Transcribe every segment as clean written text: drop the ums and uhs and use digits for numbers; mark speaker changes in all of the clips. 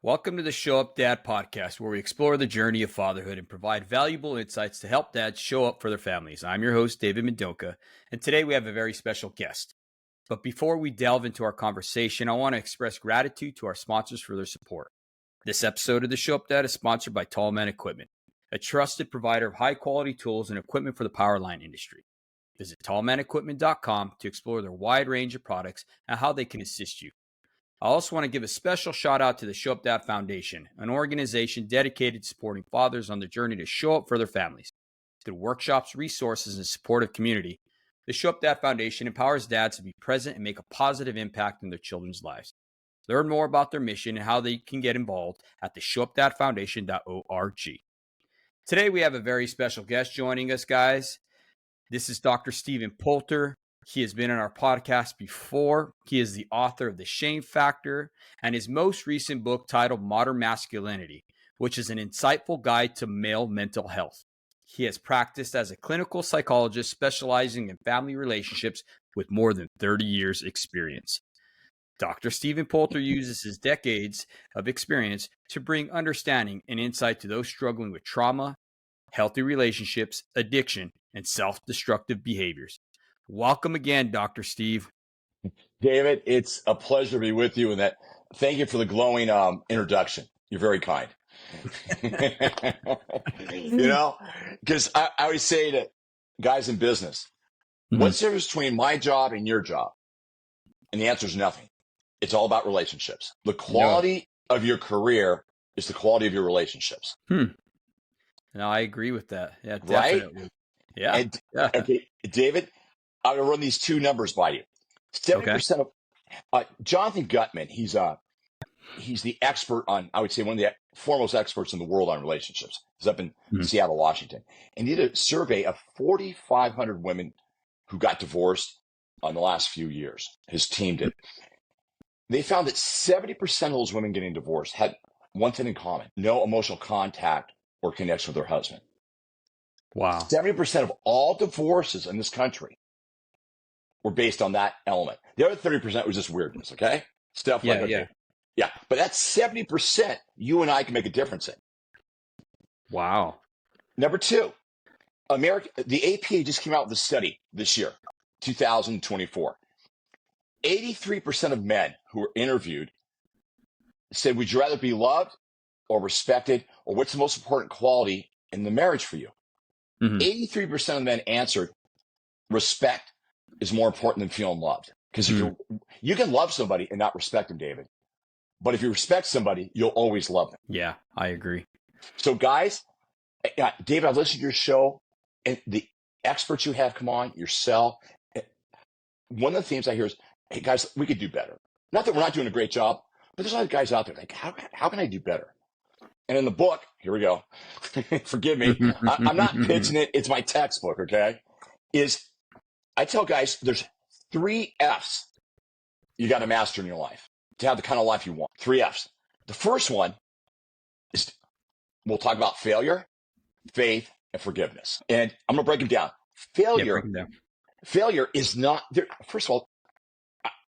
Speaker 1: Welcome to the Show Up Dad podcast, where we explore the journey of fatherhood and provide valuable insights to help dads show up for their families. I'm your host, David Mendoka, and today we have a very special guest. But before we delve into our conversation, I want to express gratitude to our sponsors for their support. This episode of the Show Up Dad is sponsored by Tall Man Equipment, a trusted provider of high-quality tools and equipment for the powerline industry. Visit tallmanequipment.com to explore their wide range of products and how they can assist you. I also want to give a special shout out to the Show Up Dad Foundation, an organization dedicated to supporting fathers on their journey to show up for their families. Through workshops, resources, and supportive community, the Show Up Dad Foundation empowers dads to be present and make a positive impact in their children's lives. Learn more about their mission and how they can get involved at theshowupdadfoundation.org. Today we have a very special guest joining us, guys. This is Dr. Stephan Poulter. He has been on our podcast before. He is the author of The Shame Factor and his most recent book titled Modern Masculinity, which is an insightful guide to male mental health. He has practiced as a clinical psychologist specializing in family relationships with more than 30 years experience. Dr. Stephan Poulter uses his decades of experience to bring understanding and insight to those struggling with trauma, healthy relationships, addiction, and self-destructive behaviors. Welcome again, Dr. Steve.
Speaker 2: David, it's a pleasure to be with you, and thank you for the glowing introduction. You're very kind. Because I always say to guys in business, what's the difference between my job and your job? And the answer is nothing. It's all about relationships. The quality of your career is the quality of your relationships.
Speaker 1: No, I agree with that. Yeah, definitely.
Speaker 2: Right?
Speaker 1: Yeah.
Speaker 2: Okay, David, I'm going to run these two numbers by you. 70% of Jonathan Gutman, he's the expert on, I would say, one of the foremost experts in the world on relationships. He's up in Seattle, Washington. And he did a survey of 4,500 women who got divorced in the last few years. His team did. They found that 70% of those women getting divorced had one thing in common: no emotional contact or connection with their husband.
Speaker 1: Wow.
Speaker 2: 70% of all divorces in this country were based on that element. The other 30% was just weirdness, okay? Stuff like, okay. Yeah. But that's 70% you and I can make a difference in.
Speaker 1: Wow.
Speaker 2: Number two, the APA just came out with a study this year, 2024. 83% of men who were interviewed said, would you rather be loved or respected, or what's the most important quality in the marriage for you? 83% of men answered respect is more important than feeling loved. Because you can love somebody and not respect them, David. But if you respect somebody, you'll always love them.
Speaker 1: Yeah, I agree.
Speaker 2: So guys, David, I've listened to your show and the experts you have come on, yourself. One of the themes I hear is, hey guys, we could do better. Not that we're not doing a great job, but there's a lot of guys out there like, how can I do better? And in the book, here we go. Forgive me. I'm not pitching it. It's my textbook, okay? I tell guys there's 3 F's you got to master in your life to have the kind of life you want. 3 F's. The first one is, we'll talk about failure, faith, and forgiveness. And I'm going to break them down. Failure is not, first of all,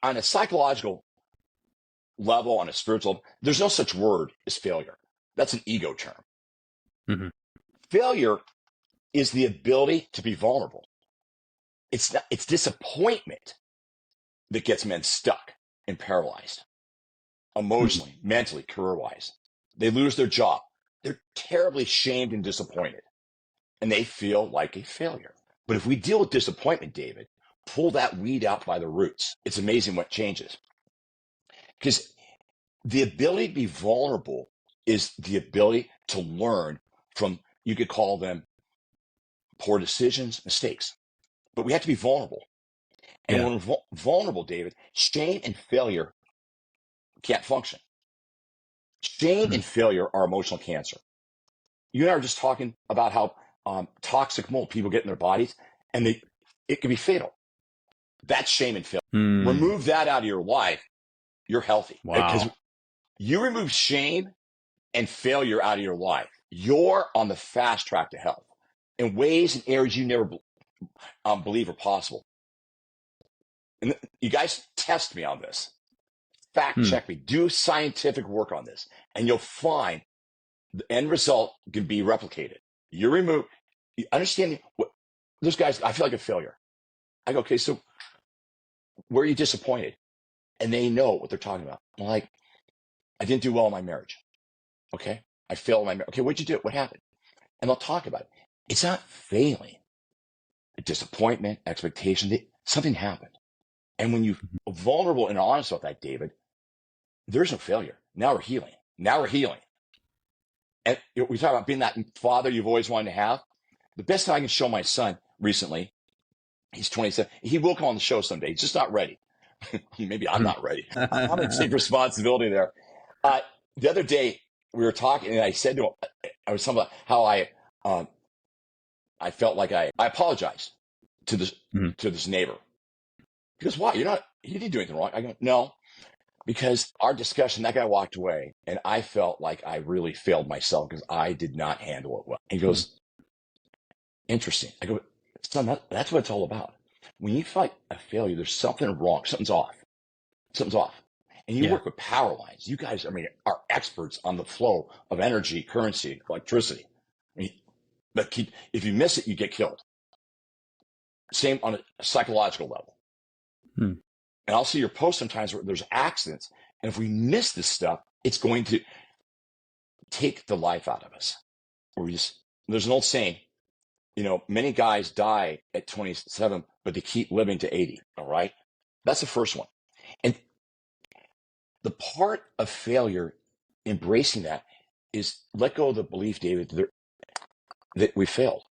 Speaker 2: on a psychological level, on a spiritual level, there's no such word as failure. That's an ego term. Failure is the ability to be vulnerable. It's disappointment that gets men stuck and paralyzed emotionally, mentally, career-wise. They lose their job. They're terribly shamed and disappointed, and they feel like a failure. But if we deal with disappointment, David, pull that weed out by the roots, it's amazing what changes. Because the ability to be vulnerable is the ability to learn from, you could call them poor decisions, mistakes. But we have to be vulnerable. And when we're vulnerable, David, shame and failure can't function. Shame and failure are emotional cancer. You and I were just talking about how toxic mold people get in their bodies, and it can be fatal. That's shame and failure. Remove that out of your life, you're healthy.
Speaker 1: Wow.
Speaker 2: Because you remove shame and failure out of your life, you're on the fast track to health in ways and areas you never believe are possible. And you guys test me on this. Fact check me. Do scientific work on this, and you'll find the end result can be replicated. You understand what those guys, I feel like a failure. I go, okay, so where are you disappointed? And they know what they're talking about. I'm like, I didn't do well in my marriage. Okay. I failed in my marriage. Okay. What'd you do? What happened? And they'll talk about it. It's not failing. Disappointment, expectation, something happened. And when you're vulnerable and honest about that, David, there's no failure. Now we're healing. And we talk about being that father you've always wanted to have. The best thing I can show my son recently, he's 27. He will come on the show someday. He's just not ready. Maybe I'm not ready. I'm going to take responsibility there. The other day we were talking, and I said to him, I was talking about how I felt like I apologized to this neighbor. He goes, why? You didn't do anything wrong. I go, no, because our discussion, that guy walked away, and I felt like I really failed myself because I did not handle it well. He goes, interesting. I go, son, that's what it's all about. When you fight a failure, there's something wrong. Something's off. And you work with power lines. You guys, are experts on the flow of energy, currency, electricity. But if you miss it, you get killed. Same on a psychological level. And I'll see your posts sometimes where there's accidents. And if we miss this stuff, it's going to take the life out of us. There's an old saying, many guys die at 27, but they keep living to 80. All right. That's the first one. And the part of failure, embracing that, is let go of the belief, David, that we failed.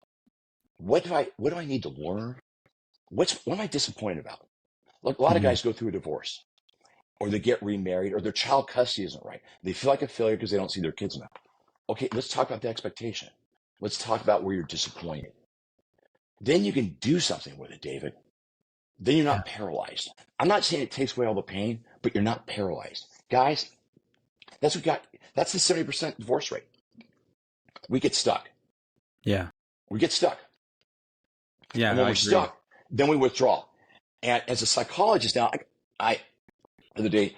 Speaker 2: What do I need to learn? What am I disappointed about? Look, a lot of guys go through a divorce, or they get remarried, or their child custody isn't right. They feel like a failure because they don't see their kids enough. Okay, let's talk about the expectation. Let's talk about where you're disappointed. Then you can do something with it, David. Then you're not paralyzed. I'm not saying it takes away all the pain, but you're not paralyzed. Guys, that's the 70% divorce rate. We get stuck.
Speaker 1: Yeah.
Speaker 2: We get stuck.
Speaker 1: Yeah.
Speaker 2: And when we're stuck, then we withdraw. And as a psychologist now, the other day,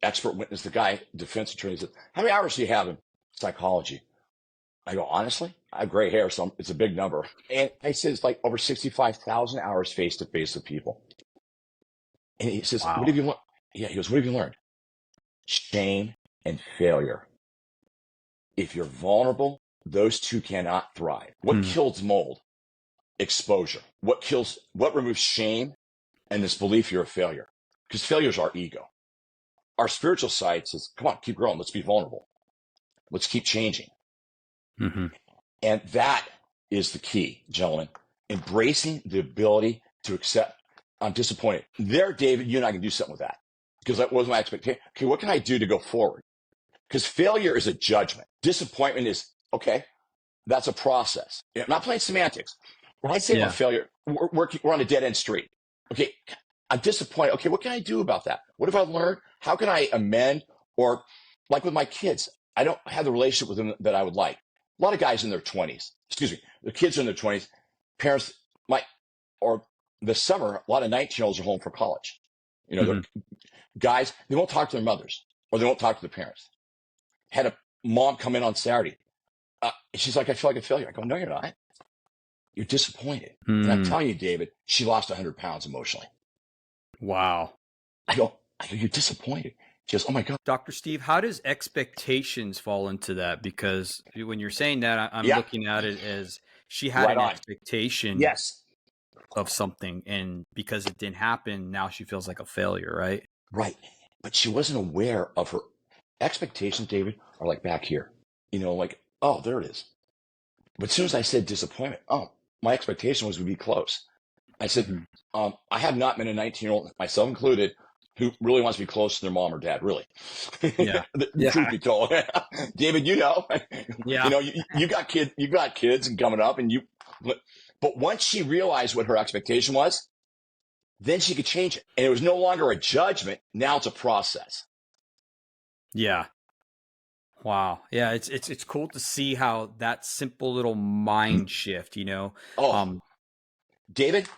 Speaker 2: expert witness, the guy, defense attorney, said, how many hours do you have in psychology? I go, honestly, I have gray hair, so it's a big number. And I said, it's like over 65,000 hours face-to-face with people. And he says, wow. What have you learned? Yeah, he goes, what have you learned? Shame and failure. If you're vulnerable, those two cannot thrive. What kills mold? Exposure. What removes shame and this belief you're a failure? Because failure is our ego. Our spiritual side says, come on, keep growing. Let's be vulnerable. Let's keep changing. And that is the key, gentlemen. Embracing the ability to accept, I'm disappointed. There, David, you and I can do something with that. Because that was my expectation. Okay, what can I do to go forward? Because failure is a judgment. Disappointment is, okay, that's a process. I'm not playing semantics. When I say about failure, we're on a dead-end street. Okay, I'm disappointed. Okay, what can I do about that? What have I learned? How can I amend? Or like with my kids, I don't have the relationship with them that I would like. A lot of guys in their 20s, the kids are in their 20s, parents or this summer, a lot of 19-year-olds are home from college. They're guys, they won't talk to their mothers or they won't talk to their parents. Had a mom come in on Saturday. She's like, I feel like a failure. I go, no, you're not. You're disappointed. And I'm telling you, David, she lost 100 pounds emotionally.
Speaker 1: Wow.
Speaker 2: I go, you're disappointed. She goes, oh my God.
Speaker 1: Dr. Steve, how does expectations fall into that? Because when you're saying that, I'm looking at it as she had an expectation of something. And because it didn't happen, now she feels like a failure, right?
Speaker 2: Right. But she wasn't aware of her expectations, David, are like back here. Oh, there it is. But as soon as I said disappointment, my expectation was we'd be close. I said, I have not met a 19-year-old, myself included, who really wants to be close to their mom or dad, really.
Speaker 1: Yeah.
Speaker 2: The truth be told. David, you got kids and coming up but once she realized what her expectation was, then she could change it. And it was no longer a judgment. Now it's a process.
Speaker 1: Yeah. Wow. Yeah. It's cool to see how that simple little mind shift,
Speaker 2: David,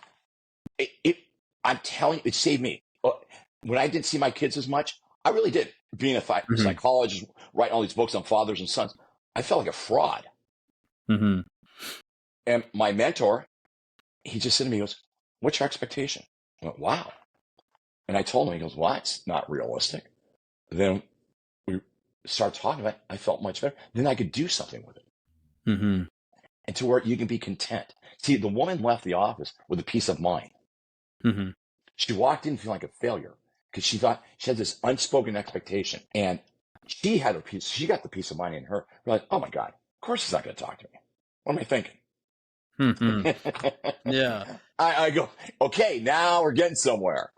Speaker 2: I'm telling you, it saved me. When I didn't see my kids as much, I really did. Being a psychologist, writing all these books on fathers and sons, I felt like a fraud.
Speaker 1: Mm-hmm.
Speaker 2: And my mentor, he just said to me, he goes, "What's your expectation?" I went, "Wow." And I told him, he goes, "Well, it's not realistic." Then we started talking about it. I felt much better. Then I could do something with it.
Speaker 1: Mm-hmm.
Speaker 2: And to where you can be content. See, the woman left the office with a peace of mind.
Speaker 1: Mm-hmm.
Speaker 2: She walked in feeling like a failure because she thought she had this unspoken expectation. And she had a peace. She got the peace of mind in her. We're like, oh my God, of course he's not going to talk to me. What am I thinking?
Speaker 1: Mm-hmm. Yeah.
Speaker 2: I go, okay, now we're getting somewhere.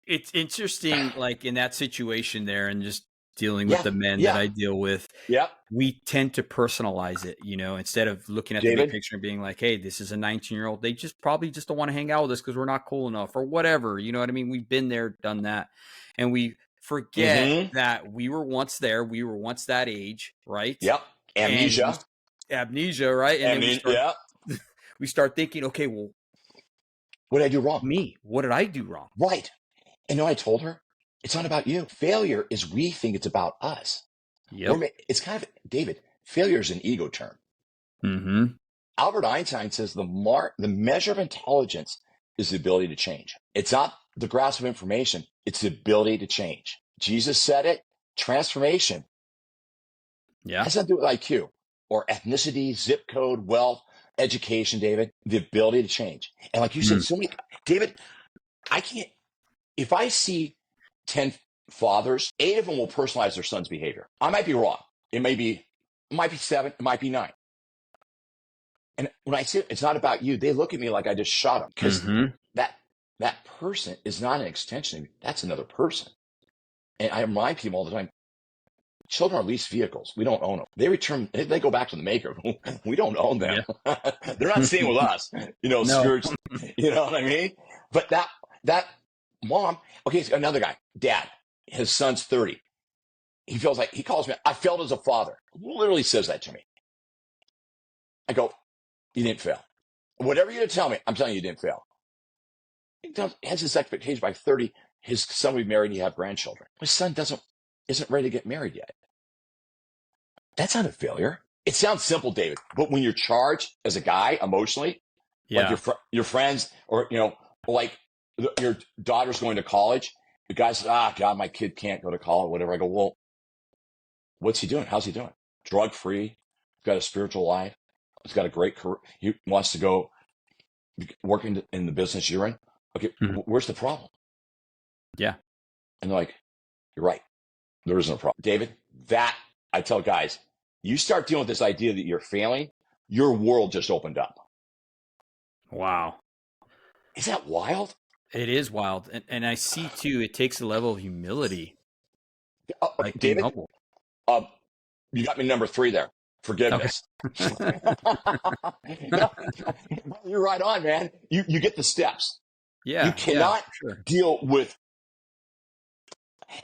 Speaker 1: It's interesting, like in that situation there, and just dealing with the men that I deal with.
Speaker 2: Yeah.
Speaker 1: We tend to personalize it, instead of looking at the big picture and being like, hey, this is a 19-year-old. They just probably just don't want to hang out with us because we're not cool enough or whatever. You know what I mean? We've been there, done that. And we forget that we were once there. We were once that age, right?
Speaker 2: Yep. Amnesia,
Speaker 1: right? And
Speaker 2: then
Speaker 1: we start thinking, okay, well,
Speaker 2: what did I do wrong?
Speaker 1: Me. What did I do wrong?
Speaker 2: Right. And you know what I told her? It's not about you. Failure is we think it's about us.
Speaker 1: Yep.
Speaker 2: It's kind of, David, failure is an ego term.
Speaker 1: Mm-hmm.
Speaker 2: Albert Einstein says the measure of intelligence is the ability to change. It's not the grasp of information. It's the ability to change. Jesus said it. Transformation.
Speaker 1: Yeah.
Speaker 2: Has nothing to do with IQ or ethnicity, zip code, wealth, education, David. The ability to change. And like you said, David, I can't, if I see 10 fathers, 8 of them will personalize their son's behavior. I might be wrong. It might be 7, it might be 9. And when I say it's not about you, they look at me like I just shot them because that person is not an extension of me. That's another person. And I remind people all the time, children are leased vehicles. We don't own them. They go back to the maker. We don't own them. Yeah. They're not staying with us, no. Skirts, you know what I mean? But that mom, okay, so another guy, dad, his son's 30. He feels like, he calls me, I failed as a father. Literally says that to me. I go, you didn't fail. Whatever you're going to tell me, I'm telling you didn't fail. He has this expectation by 30, his son will be married and he have grandchildren. His son isn't ready to get married yet. That's not a failure. It sounds simple, David, but when you're charged as a guy emotionally, like your friends or, like your daughter's going to college, the guy says, God, my kid can't go to college, whatever. I go, well, what's he doing? How's he doing? Drug-free, got a spiritual life. He's got a great career. He wants to go work in the business you're in. Okay, where's the problem?
Speaker 1: Yeah.
Speaker 2: And they're like, you're right. There isn't a problem. David, that, I tell guys, you start dealing with this idea that you're failing, your world just opened up.
Speaker 1: Wow.
Speaker 2: Is that wild?
Speaker 1: It is wild. And I see, too, it takes a level of humility.
Speaker 2: Like David, humble. You got me number 3 there. Forgiveness. Okay. No, you're right on, man. You get the steps.
Speaker 1: Yeah.
Speaker 2: You cannot deal with.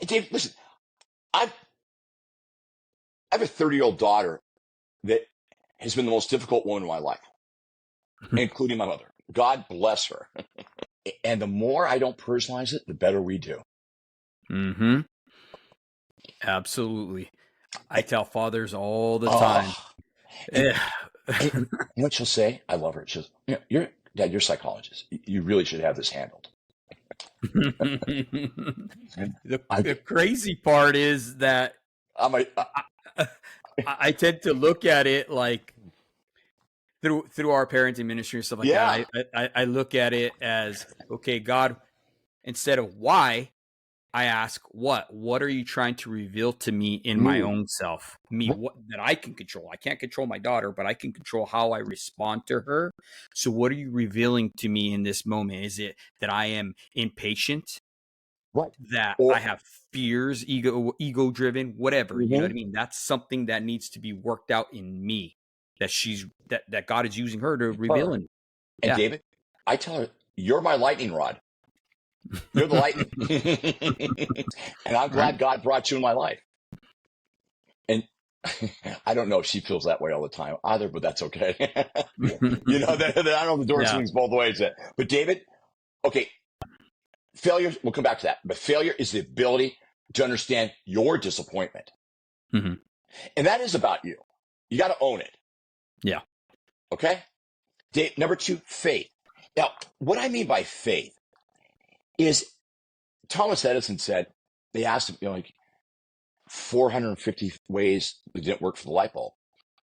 Speaker 2: Dave, listen, I have a 30-year-old daughter that has been the most difficult woman in my life, including my mother. God bless her. And the more I don't personalize it, the better we do.
Speaker 1: Mm-hmm. Absolutely. I tell fathers all the time.
Speaker 2: And you know what she'll say? I love her. She says, Dad, you're a psychologist. You really should have this handled.
Speaker 1: The crazy part is that I tend to look at it like through our parenting ministry and stuff like that. I look at it as, okay, God, instead of why, I ask what are you trying to reveal to me in my own self, what that I can control. I can't control my daughter, but I can control how I respond to her. So what are you revealing to me in this moment? Is it that I am impatient?
Speaker 2: Right.
Speaker 1: That I have fears, ego driven, whatever, you know what I mean? That's something that needs to be worked out in me, that God is using her to reveal in me.
Speaker 2: And David, I tell her, you're my lightning rod. You're the lightning. And I'm glad God brought you in my life. And I don't know if she feels that way all the time either, but that's okay. I don't know the door swings both ways. But David, okay, failure, we'll come back to that. But failure is the ability to understand your disappointment.
Speaker 1: Mm-hmm.
Speaker 2: And that is about you. You got to own it.
Speaker 1: Yeah.
Speaker 2: Okay? Number 2, faith. Now, what I mean by faith is Thomas Edison said, they asked him, 450 ways it didn't work for the light bulb.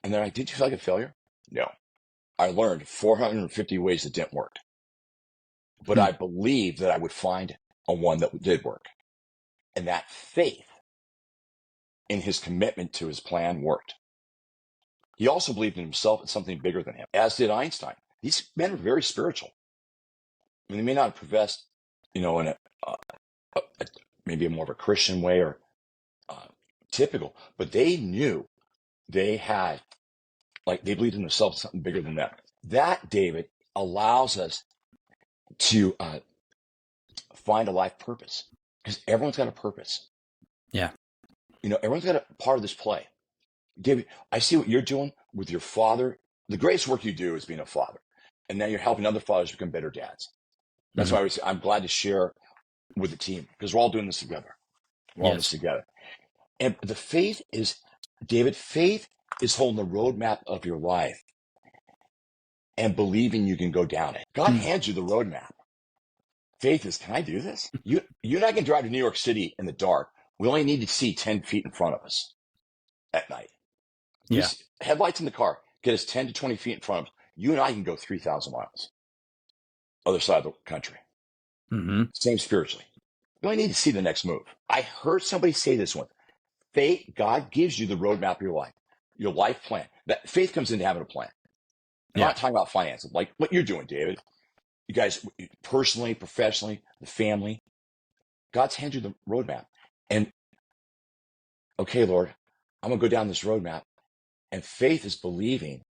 Speaker 2: And they're like, did you feel like a failure? No. I learned 450 ways that didn't work. But I believed that I would find a one that did work. And that faith in his commitment to his plan worked. He also believed in himself and something bigger than him, as did Einstein. These men were very spiritual. I mean, they may not have professed, in maybe a more of a Christian way or typical, but they knew they had, they believed in themselves something bigger than them. That, David, allows us to find a life purpose, because everyone's got a purpose.
Speaker 1: Yeah.
Speaker 2: Everyone's got a part of this play. David, I see what you're doing with your father. The greatest work you do is being a father. And now you're helping other fathers become better dads. That's why I'm glad to share with the team, because we're all doing this together. We're all in this together. And the faith is, David, faith is holding the roadmap of your life and believing you can go down it. God hands you the roadmap. Faith is, can I do this? You and I can drive to New York City in the dark. We only need to see 10 feet in front of us at night.
Speaker 1: Yeah.
Speaker 2: Headlights in the car get us 10 to 20 feet in front of us. You and I can go 3,000 miles. Other side of the country. Same spiritually. You only need to see the next move. I heard somebody say this one. Faith, God gives you the roadmap of your life plan. That faith comes into having a plan. I'm not talking about finances, like what you're doing, David. You guys, personally, professionally, the family. God's handed you the roadmap. And, okay, Lord, I'm going to go down this roadmap. And faith is believing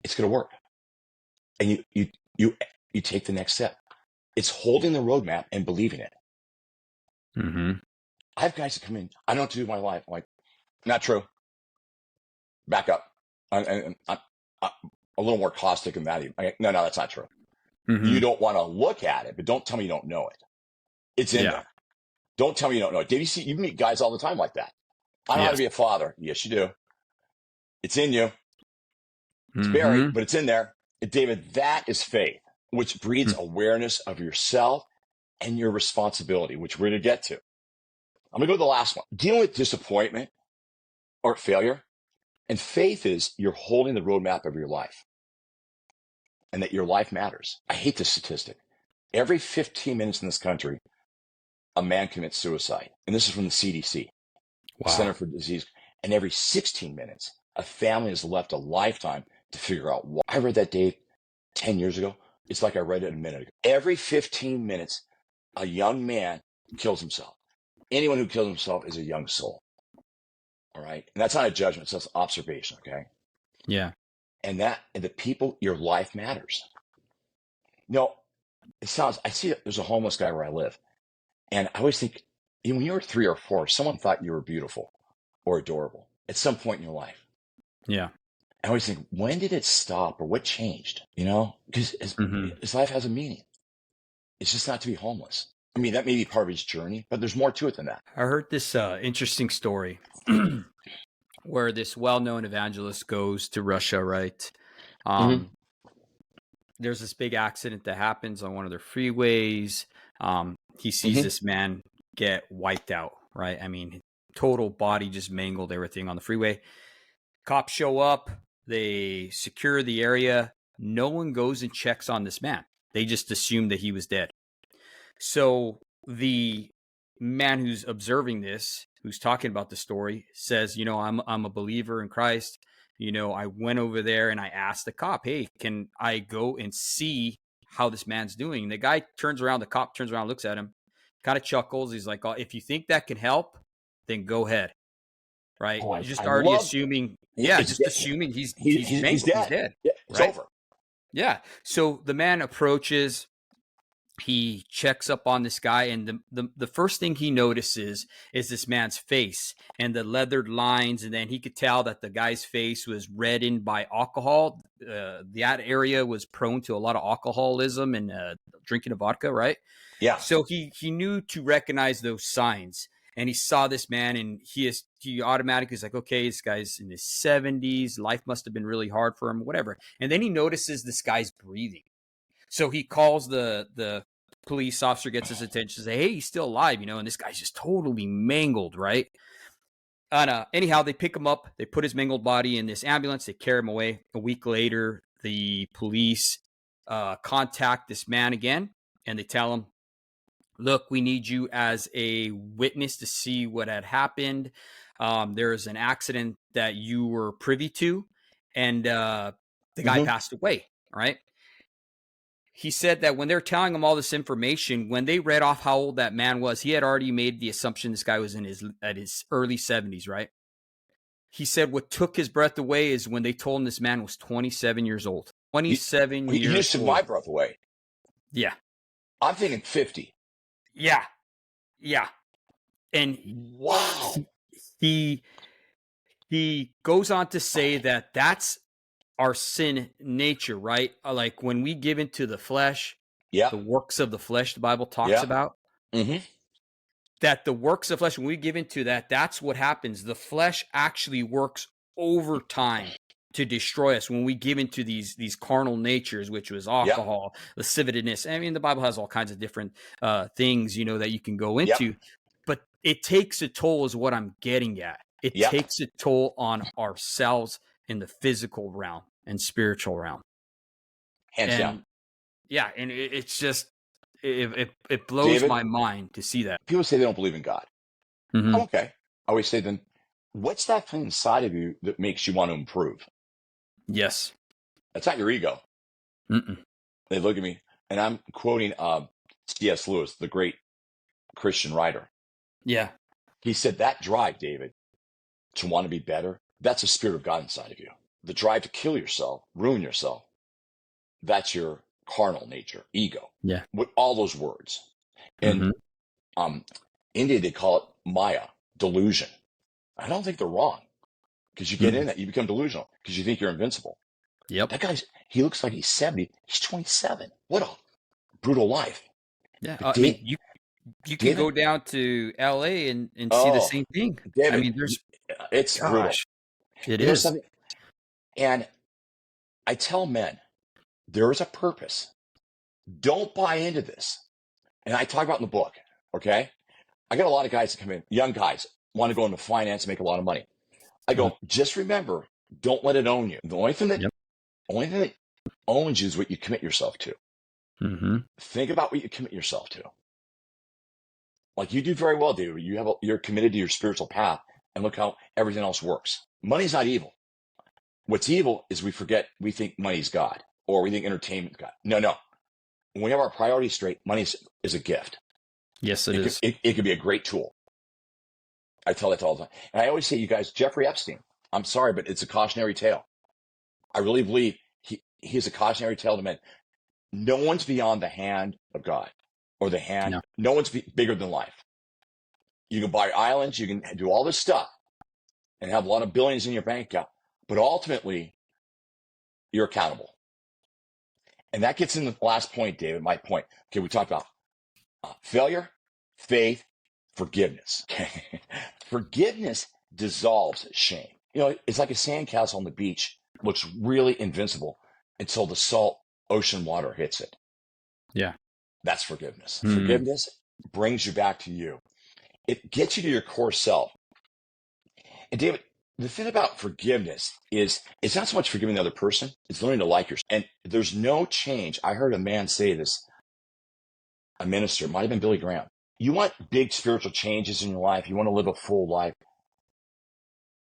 Speaker 2: it's going to work. And you take the next step. It's holding the roadmap and believing it. I have guys that come in, I don't know what to do with my life. I'm like, not true. Back up. I'm a little more caustic than that. No, that's not true. You don't want to look at it, but don't tell me you don't know it. It's in there. Don't tell me you don't know it. Dave, you meet guys all the time like that. I know how to be a father. Yes, you do. It's in you. It's buried, but it's in there. And David, that is faith, which breeds awareness of yourself and your responsibility, which we're going to get to. I'm going to go to the last one. Dealing with disappointment or failure. And faith is you're holding the roadmap of your life and that your life matters. I hate this statistic. Every 15 minutes in this country, a man commits suicide. And this is from the CDC, Center for Disease. And every 16 minutes, a family has left a lifetime to figure out why. I read that, Dave, 10 years ago. It's like I read it a minute ago. Every 15 minutes, a young man kills himself. Anyone who kills himself is a young soul. All right. And that's not a judgment. It's just observation. Okay.
Speaker 1: Yeah.
Speaker 2: And the people, your life matters. I see there's a homeless guy where I live. And I always think, when you were 3 or 4, someone thought you were beautiful or adorable at some point in your life.
Speaker 1: Yeah.
Speaker 2: I always think, when did it stop or what changed? Because his life has a meaning. It's just not to be homeless. I mean, that may be part of his journey, but there's more to it than that.
Speaker 1: I heard this interesting story where this well-known evangelist goes to Russia, right? There's this big accident that happens on one of their freeways. He sees this man get wiped out, right? I mean, total body just mangled, everything on the freeway. Cops show up. They secure the area. No one goes and checks on this man. They just assume that he was dead. So the man who's observing this, who's talking about the story, says, I'm a believer in Christ. I went over there and I asked the cop, hey, can I go and see how this man's doing? And the guy turns around, the cop turns around, looks at him, kind of chuckles. He's like, oh, if you think that can help, then go ahead. Right?
Speaker 2: Oh,
Speaker 1: You're just already assuming. Yeah, just assuming he's dead.
Speaker 2: He's dead. Yeah, it's over.
Speaker 1: Yeah. So the man approaches. He checks up on this guy, and the first thing he notices is this man's face and the leathered lines, and then he could tell that the guy's face was reddened by alcohol. That area was prone to a lot of alcoholism and drinking of vodka, right?
Speaker 2: Yeah.
Speaker 1: So he knew to recognize those signs. and he saw this man, and he automatically is like, okay, this guy's in his 70s. Life must have been really hard for him, whatever. And then he notices this guy's breathing. So he calls the police officer, gets his attention, say, hey, he's still alive, and this guy's just totally mangled, right? And anyhow, they pick him up. They put his mangled body in this ambulance. They carry him away. A week later, the police contact this man again, and they tell him, look, we need you as a witness to see what had happened. There's an accident that you were privy to, and the guy passed away, right? He said that when they're telling him all this information, when they read off how old that man was, he had already made the assumption this guy was at his early 70s, right? He said what took his breath away is when they told him this man was 27 years old. 27 years old.
Speaker 2: You just took my breath away.
Speaker 1: Yeah.
Speaker 2: I'm thinking 50.
Speaker 1: Yeah. And
Speaker 2: wow.
Speaker 1: He goes on to say that that's our sin nature, right? Like when we give into the flesh, the works of the flesh, the Bible talks about, that the works of flesh, when we give into that, that's what happens. The flesh actually works overtime to destroy us when we give into these carnal natures, which was alcohol, lasciviousness. I mean, the Bible has all kinds of different things, that you can go into, but it takes a toll is what I'm getting at. It takes a toll on ourselves in the physical realm and spiritual realm.
Speaker 2: Hands down.
Speaker 1: Yeah. And it's just, it blows David, my mind to see that.
Speaker 2: People say they don't believe in God. Mm-hmm. Okay. I always say then, what's that thing inside of you that makes you want to improve?
Speaker 1: Yes.
Speaker 2: That's not your ego.
Speaker 1: Mm-mm.
Speaker 2: They look at me, and I'm quoting C.S. Lewis, the great Christian writer.
Speaker 1: Yeah.
Speaker 2: He said that drive, David, to want to be better, that's the Spirit of God inside of you. The drive to kill yourself, ruin yourself, that's your carnal nature, ego.
Speaker 1: Yeah.
Speaker 2: With all those words. And India, they call it Maya, delusion. I don't think they're wrong. Because you get in that, you become delusional because you think you're invincible.
Speaker 1: Yep.
Speaker 2: That guy's, he looks like he's 70. He's 27. What a brutal life.
Speaker 1: Yeah. I mean, you can go down to LA and see the same thing.
Speaker 2: David,
Speaker 1: I mean,
Speaker 2: it's brutal.
Speaker 1: It is.
Speaker 2: And I tell men, there is a purpose. Don't buy into this. And I talk about in the book, okay? I got a lot of guys that come in, young guys, want to go into finance and make a lot of money. I go, just remember, don't let it own you. The only thing that owns you is what you commit yourself to. Mm-hmm. Think about what you commit yourself to. Like you do very well, David. You're committed to your spiritual path, and look how everything else works. Money's not evil. What's evil is we think money's God, or we think entertainment's God. No. When we have our priorities straight, money is a gift.
Speaker 1: Yes, it is.
Speaker 2: It can be a great tool. I tell that all the time. And I always say, you guys, Jeffrey Epstein, I'm sorry, but it's a cautionary tale. I really believe he's a cautionary tale to men. No one's beyond the hand of God or the hand. No one's bigger than life. You can buy islands. You can do all this stuff and have a lot of billions in your bank account. But ultimately, you're accountable. And that gets in the last point, David, my point. Okay, we talked about failure, faith, forgiveness. Forgiveness dissolves shame. It's like a sandcastle on the beach. Looks really invincible until the salt ocean water hits it.
Speaker 1: Yeah.
Speaker 2: That's forgiveness. Forgiveness brings you back to you. It gets you to your core self. And David, the thing about forgiveness is it's not so much forgiving the other person, it's learning to like yourself. And there's no change. I heard a man say this, a minister, it might have been Billy Graham. You want big spiritual changes in your life, you want to live a full life,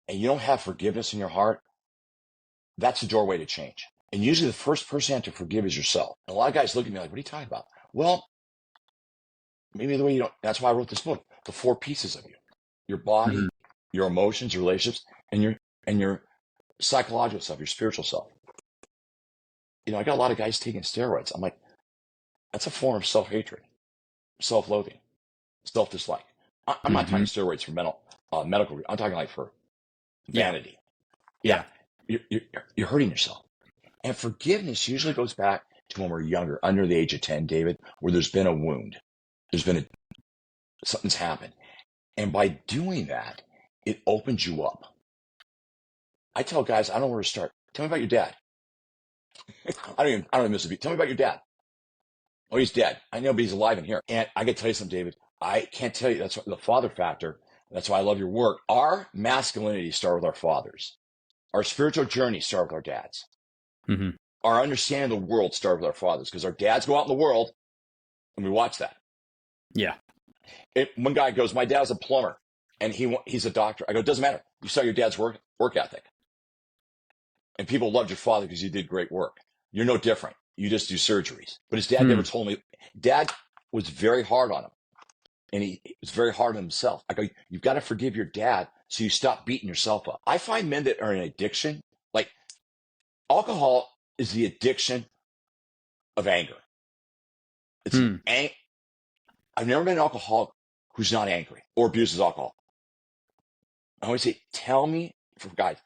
Speaker 2: and you don't have forgiveness in your heart, that's the doorway to change. And usually the first person you have to forgive is yourself. And a lot of guys look at me like, what are you talking about? Well, maybe the way you don't, that's why I wrote this book, the 4 pieces of you. Your body, your emotions, your relationships, and your psychological self, your spiritual self. I got a lot of guys taking steroids. I'm like, that's a form of self-hatred, self-loathing, self-dislike. I'm not talking steroids for medical. I'm talking like for vanity. Yeah. You're hurting yourself. And forgiveness usually goes back to when we're younger, under the age of 10, David, where there's been a wound. Something's happened. And by doing that, it opens you up. I tell guys, I don't know where to start. Tell me about your dad. I don't even miss a beat. Tell me about your dad. Oh, he's dead. I know, but he's alive in here. And I can tell you something, David. I can't tell you. That's the father factor. That's why I love your work. Our masculinity starts with our fathers. Our spiritual journey starts with our dads.
Speaker 1: Mm-hmm.
Speaker 2: Our understanding of the world starts with our fathers, because our dads go out in the world and we watch that.
Speaker 1: Yeah.
Speaker 2: One guy goes, my dad's a plumber and he's a doctor. I go, it doesn't matter. You saw your dad's work ethic. And people loved your father because you did great work. You're no different. You just do surgeries. But his dad never told me. Dad was very hard on him. And he was very hard on himself. I go, you've got to forgive your dad so you stop beating yourself up. I find men that are in addiction, like alcohol is the addiction of anger. It's I've never met an alcoholic who's not angry or abuses alcohol. I always say, tell me about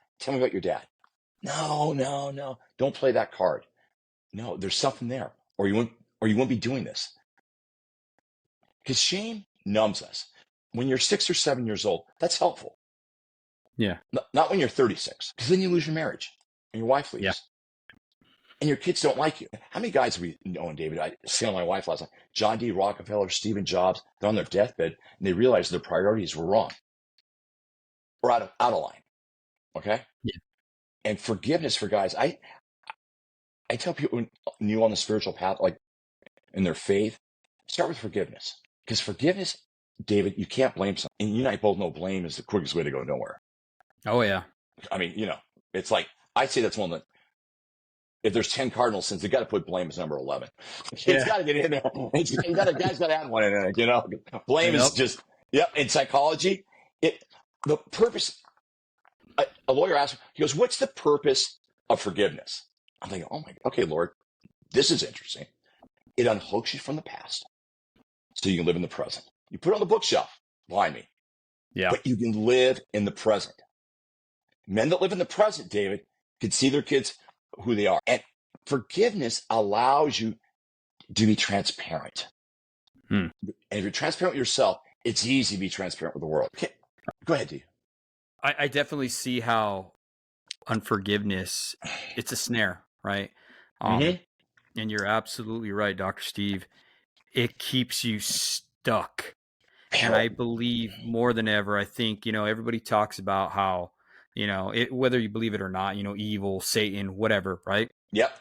Speaker 2: your dad. No. Don't play that card. No, there's something there. Or you won't be doing this. Because shame numbs us. When you're 6 or 7 years old, that's helpful.
Speaker 1: Yeah.
Speaker 2: Not when you're 36, because then you lose your marriage and your wife leaves.
Speaker 1: Yeah.
Speaker 2: And your kids don't like you. How many guys have we known, David? I see on my wife last night. John D. Rockefeller, Stephen Jobs, they're on their deathbed and they realize their priorities were wrong. Or out of line. Okay?
Speaker 1: Yeah.
Speaker 2: And forgiveness for guys. I tell people new on the spiritual path, like in their faith, start with forgiveness. Because forgiveness, David, you can't blame someone. And you and I both know blame is the quickest way to go nowhere.
Speaker 1: Oh, yeah.
Speaker 2: I mean, it's like, I'd say that's one of the, if there's 10 cardinal sins, you got to put blame as number 11. It's got to get in there. Guy's got to add one in there, Blame is just, in psychology, the purpose, a lawyer asked me, he goes, what's the purpose of forgiveness? I'm thinking, oh my, okay, Lord, this is interesting. It unhooks you from the past so you can live in the present. You put it on the bookshelf, behind me.
Speaker 1: Yeah.
Speaker 2: But you can live in the present. Men that live in the present, David, can see their kids who they are. And forgiveness allows you to be transparent. And if you're transparent with yourself, it's easy to be transparent with the world. Okay. Go ahead, D.
Speaker 1: I definitely see how unforgiveness, it's a snare, right? And you're absolutely right, Dr. Steve. It keeps you stuck. And I believe more than ever, I think, everybody talks about how, whether you believe it or not, evil, Satan, whatever, right?
Speaker 2: Yep.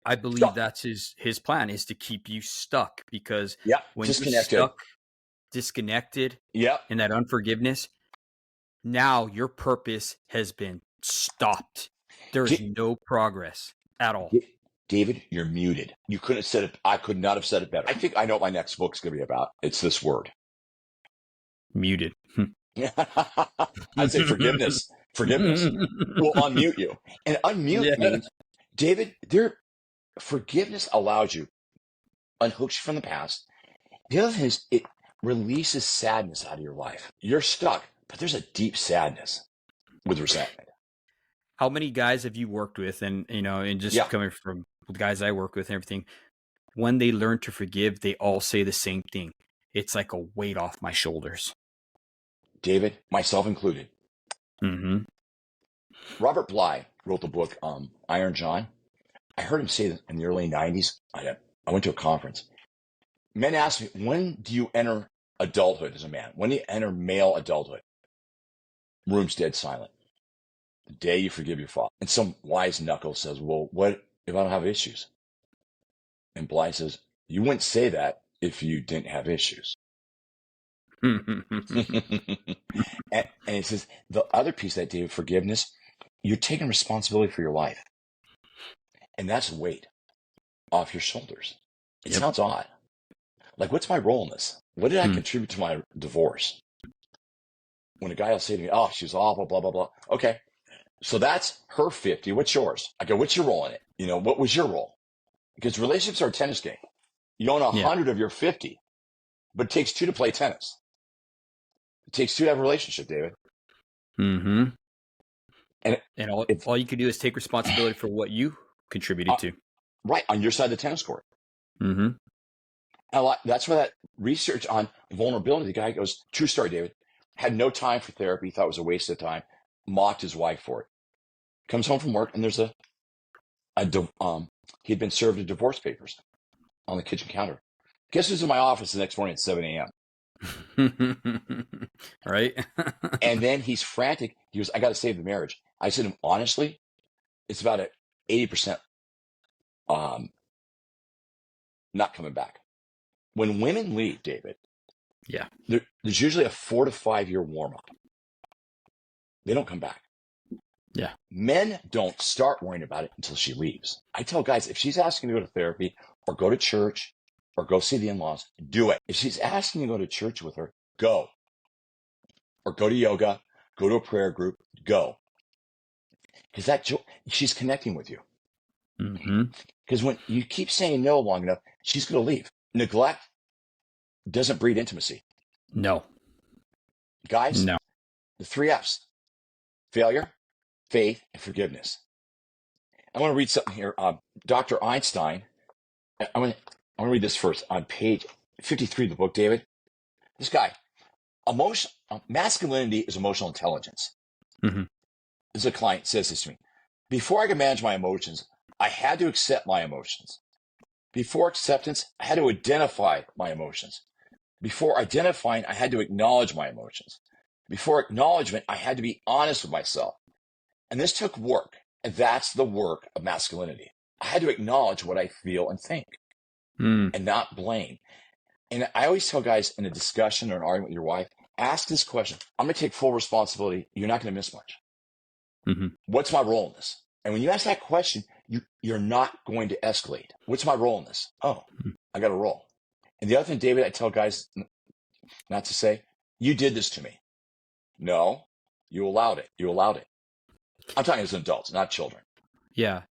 Speaker 1: I believe that's his plan, is to keep you stuck, because when you're stuck, disconnected, in that unforgiveness, now your purpose has been stopped. There's no progress at all.
Speaker 2: David, you're muted. You couldn't have said it. I could not have said it better. I think I know what my next book's going to be about. It's this word.
Speaker 1: Muted.
Speaker 2: I'd say forgiveness. Forgiveness will unmute you. And unmute means, David, forgiveness allows you, unhooks you from the past. The other thing is it releases sadness out of your life. You're stuck, but there's a deep sadness with resentment.
Speaker 1: How many guys have you worked with? And, and just coming from the guys I work with and everything, when they learn to forgive, they all say the same thing. It's like a weight off my shoulders.
Speaker 2: David, myself included. Robert Bly wrote the book, Iron John. I heard him say that in the early 90s. I went to a conference. Men ask me, when do you enter adulthood as a man? When do you enter male adulthood? Room's dead silent. The day you forgive your father. And some wise knuckle says, well, what if I don't have issues? And Bly says, you wouldn't say that if you didn't have issues. And he says, the other piece that, David, forgiveness, you're taking responsibility for your life. And that's weight off your shoulders. It sounds odd. Like, what's my role in this? What did I contribute to my divorce? When a guy will say to me, oh, she's awful, blah, blah, blah. Okay. So that's her 50. What's yours? I go, what's your role in it? What was your role? Because relationships are a tennis game. You own 100 of your 50, but it takes 2 to play tennis. It takes 2 to have a relationship, David.
Speaker 1: And all you can do is take responsibility for what you contributed to.
Speaker 2: Right, on your side of the tennis court. That's why that research on vulnerability, the guy goes, true story, David. had no time for therapy, thought it was a waste of time, mocked his wife for it. Comes home from work, and there's he'd been served with divorce papers on the kitchen counter. Guess who's in my office the next morning at 7 a.m.?
Speaker 1: Right?
Speaker 2: And then he's frantic. He goes, I got to save the marriage. I said, honestly, it's about 80% not coming back. When women leave, David,
Speaker 1: yeah,
Speaker 2: there's usually a 4 to 5 year warm up. They don't come back.
Speaker 1: Yeah.
Speaker 2: Men don't start worrying about it until she leaves. I tell guys, if she's asking to go to therapy or go to church or go see the in-laws, do it. If she's asking to go to church with her, go. Or go to yoga, go to a prayer group, go. Because she's connecting with you. Because when you keep saying no long enough, she's going to leave. Neglect doesn't breed intimacy.
Speaker 1: No.
Speaker 2: Guys,
Speaker 1: no.
Speaker 2: The 3 F's: failure, faith, and forgiveness. I want to read something here. Dr. Einstein, I want to read this first on page 53 of the book, David. This guy, masculinity is emotional intelligence.
Speaker 1: Mm-hmm.
Speaker 2: This is a client says this to me. Before I could manage my emotions, I had to accept my emotions. Before acceptance, I had to identify my emotions. Before identifying, I had to acknowledge my emotions. Before acknowledgement, I had to be honest with myself. And this took work. And that's the work of masculinity. I had to acknowledge what I feel and think and not blame. And I always tell guys in a discussion or an argument with your wife, ask this question. I'm going to take full responsibility. You're not going to miss much. Mm-hmm. What's my role in this? And when you ask that question, you're not going to escalate. What's my role in this? Oh, I got a role. And the other thing, David, I tell guys not to say, you did this to me. No, you allowed it. You allowed it. I'm talking as adults, not children.
Speaker 1: Yeah.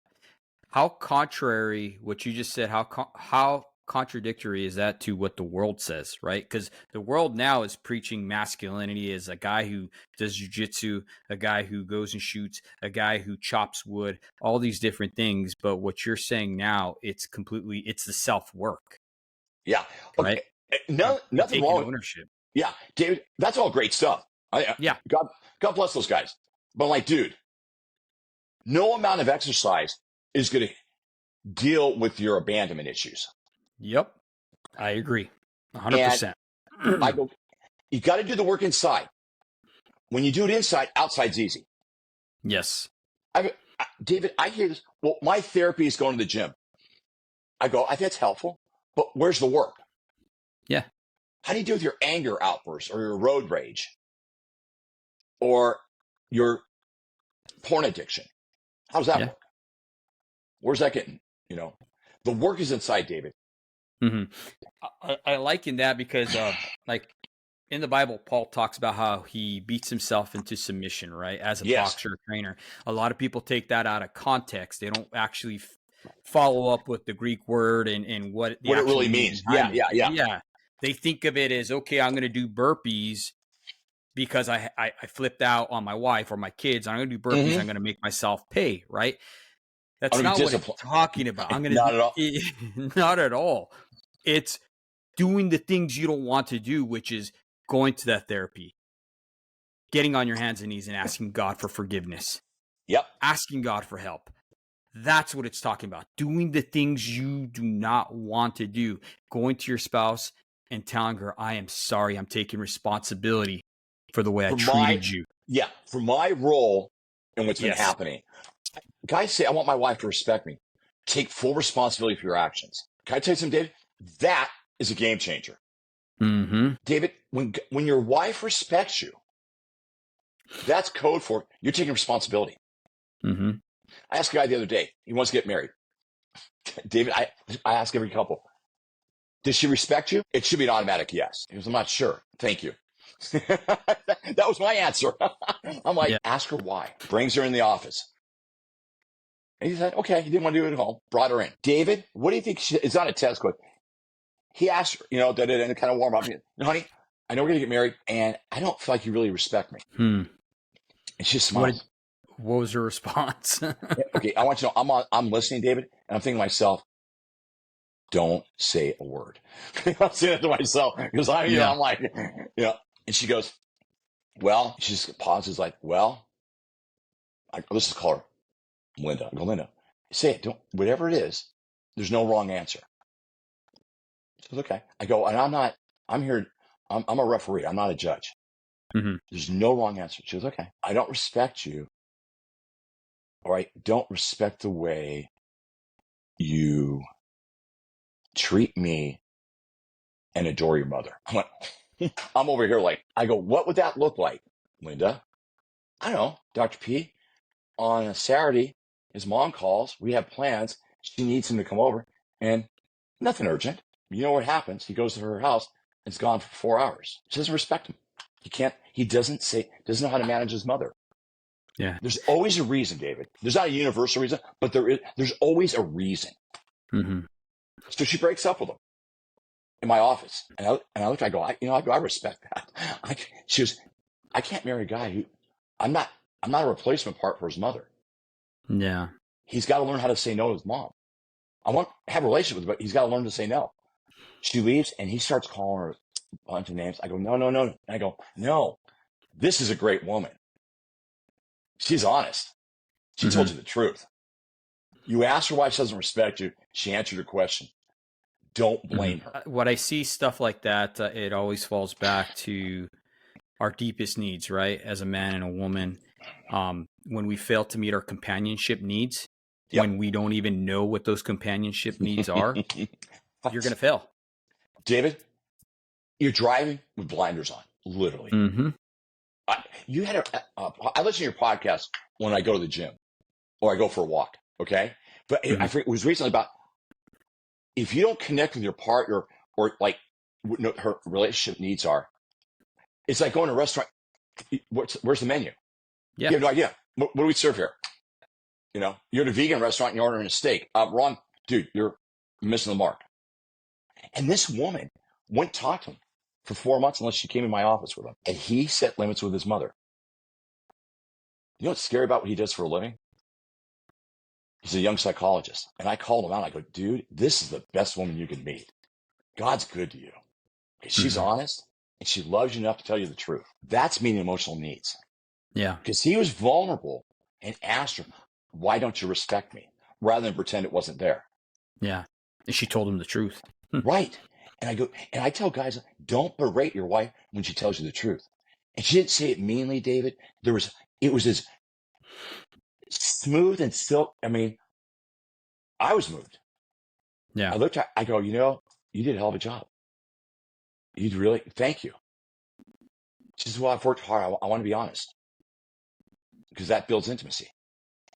Speaker 1: How contrary, what you just said, how contradictory is that to what the world says, right? Because the world now is preaching masculinity as a guy who does jujitsu, a guy who goes and shoots, a guy who chops wood, all these different things. But what you're saying now, it's the self-work.
Speaker 2: Yeah. Okay.
Speaker 1: Right?
Speaker 2: Nothing wrong with
Speaker 1: ownership.
Speaker 2: Yeah, David, that's all great stuff.
Speaker 1: Yeah.
Speaker 2: God bless those guys. But I'm like, dude, no amount of exercise is going to deal with your abandonment issues.
Speaker 1: Yep. I agree. 100%.
Speaker 2: And I go, you got to do the work inside. When you do it inside, outside's easy.
Speaker 1: Yes.
Speaker 2: David, I hear this. Well, my therapy is going to the gym. I go, I think that's helpful, but where's the work?
Speaker 1: Yeah.
Speaker 2: How do you deal with your anger outbursts or your road rage or your porn addiction? How does that work? Where's that getting? The work is inside, David.
Speaker 1: Mm-hmm. I liken that because, like in the Bible, Paul talks about how he beats himself into submission, right? As a boxer or trainer. A lot of people take that out of context. They don't actually follow up with the Greek word and what it
Speaker 2: really means. Yeah.
Speaker 1: They think of it as, okay, I'm going to do burpees because I flipped out on my wife or my kids. I'm going to do burpees. Mm-hmm. I'm going to make myself pay, right? That's not what it's talking about. I'm going to
Speaker 2: not at all.
Speaker 1: Not at all. It's doing the things you don't want to do, which is going to that therapy, getting on your hands and knees and asking God for forgiveness.
Speaker 2: Yep.
Speaker 1: Asking God for help. That's what it's talking about. Doing the things you do not want to do. Going to your spouse and telling her, I am sorry. I'm taking responsibility for the way I treated you.
Speaker 2: Yeah. For my role in what's been happening. Guys say, I want my wife to respect me. Take full responsibility for your actions. Can I tell you something, David? That is a game changer.
Speaker 1: Mm-hmm.
Speaker 2: David, when your wife respects you, that's code for you're taking responsibility.
Speaker 1: Mm-hmm.
Speaker 2: I asked a guy the other day, he wants to get married. David, I ask every couple, does she respect you? It should be an automatic yes. He goes, I'm not sure. Thank you. That was my answer. I'm like, ask her why. Brings her in the office. And he said, okay, he didn't want to do it at home. Brought her in. David, what do you think? It's on a test code. He asked her, and kind of warm up. Honey, I know we're going to get married, and I don't feel like you really respect me. And she smiled.
Speaker 1: What was her response?
Speaker 2: Okay, I want you to know, I'm listening, David, and I'm thinking to myself, don't say a word. I'm saying it to myself because I'm like, and she goes, Well, she just pauses like, well, let's just call her Linda. I go, Linda, say it. Don't, whatever it is, there's no wrong answer. She goes, okay. I go, and I'm here, I'm a referee. I'm not a judge.
Speaker 1: Mm-hmm.
Speaker 2: There's no wrong answer. She goes, okay. I don't respect you. All right. Don't respect the way you treat me and adore your mother. I'm over here like, I go, what would that look like, Linda? I don't know, Dr. P. On a Saturday, his mom calls. We have plans. She needs him to come over, and nothing urgent. You know what happens? He goes to her house. And it's gone for 4 hours. She doesn't respect him. He doesn't know how to manage his mother.
Speaker 1: Yeah.
Speaker 2: There's always a reason, David. There's not a universal reason, but there's always a reason.
Speaker 1: Mm-hmm.
Speaker 2: So she breaks up with him in my office. And I look, I go, I respect that. She goes, I can't marry a guy who, I'm not a replacement part for his mother.
Speaker 1: Yeah.
Speaker 2: He's got to learn how to say no to his mom. I want to have a relationship with him, but he's got to learn to say no. She leaves and he starts calling her a bunch of names. I go, no. And I go, no, this is a great woman. She's honest. She told you the truth. You asked her why she doesn't respect you. She answered your question. Don't blame her.
Speaker 1: When I see stuff like that, it always falls back to our deepest needs, right? As a man and a woman, when we fail to meet our companionship needs, when we don't even know what those companionship needs are, you're going to fail.
Speaker 2: David, you're driving with blinders on, literally.
Speaker 1: Mm-hmm.
Speaker 2: I listen to your podcast when I go to the gym or I go for a walk, okay? But I forget, it was recently about if you don't connect with your partner or like what her relationship needs are, it's like going to a restaurant. Where's the menu?
Speaker 1: Yeah.
Speaker 2: You have no idea. What do we serve here? You know, you're at a vegan restaurant and you're ordering a steak. Wrong. Dude, you're missing the mark. And this woman wouldn't talk to him for 4 months unless she came in my office with him. And he set limits with his mother. You know what's scary about what he does for a living? He's a young psychologist. And I called him out. I go, dude, this is the best woman you can meet. God's good to you. Because she's honest and she loves you enough to tell you the truth. That's meeting emotional needs.
Speaker 1: Yeah.
Speaker 2: Because he was vulnerable and asked her, why don't you respect me? Rather than pretend it wasn't there.
Speaker 1: Yeah. And she told him the truth.
Speaker 2: Right. And I tell guys, don't berate your wife when she tells you the truth. And she didn't say it meanly, David. It was as smooth and silk. I mean, I was moved.
Speaker 1: Yeah.
Speaker 2: I go, you did a hell of a job. Thank you. She says, well, I've worked hard. I want to be honest. Because that builds intimacy.